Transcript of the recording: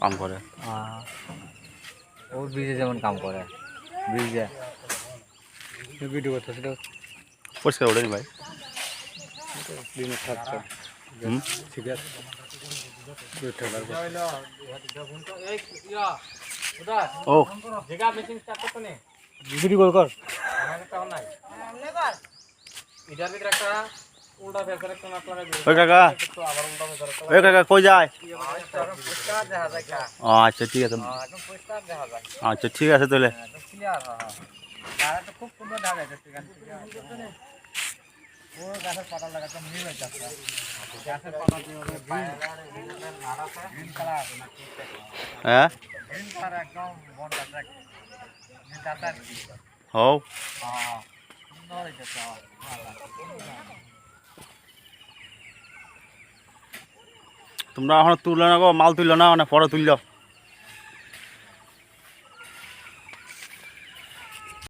কাম করে। ও ব্রিজে যেমন কাম করে ব্রিজে ভিডিও করতেছিল পরিষ্কার ওঠেনি ভাই। দিনে থাকতো ঠিক আছে ও ভিডিও কল কর ওই কাকা, ওই কাকা কই যায়? ও আচ্ছা ঠিক আছে, আচ্ছা ঠিক আছে তাহলে। খুব সুন্দর ঢাকা ও গাছের পাতা লাগাতে মিল হয়ে যাচ্ছে গাছের পাতা যেভাবে গ্রিন কালার আছে না হ্যাঁ গ্রিন কালার একদম বন গাছ গ্রিন কালার হও হ্যাঁ সুন্দর হয়েছে তো তোমরা এখন তুললো না গো, মাল তুললো না, মানে পরে তুললো।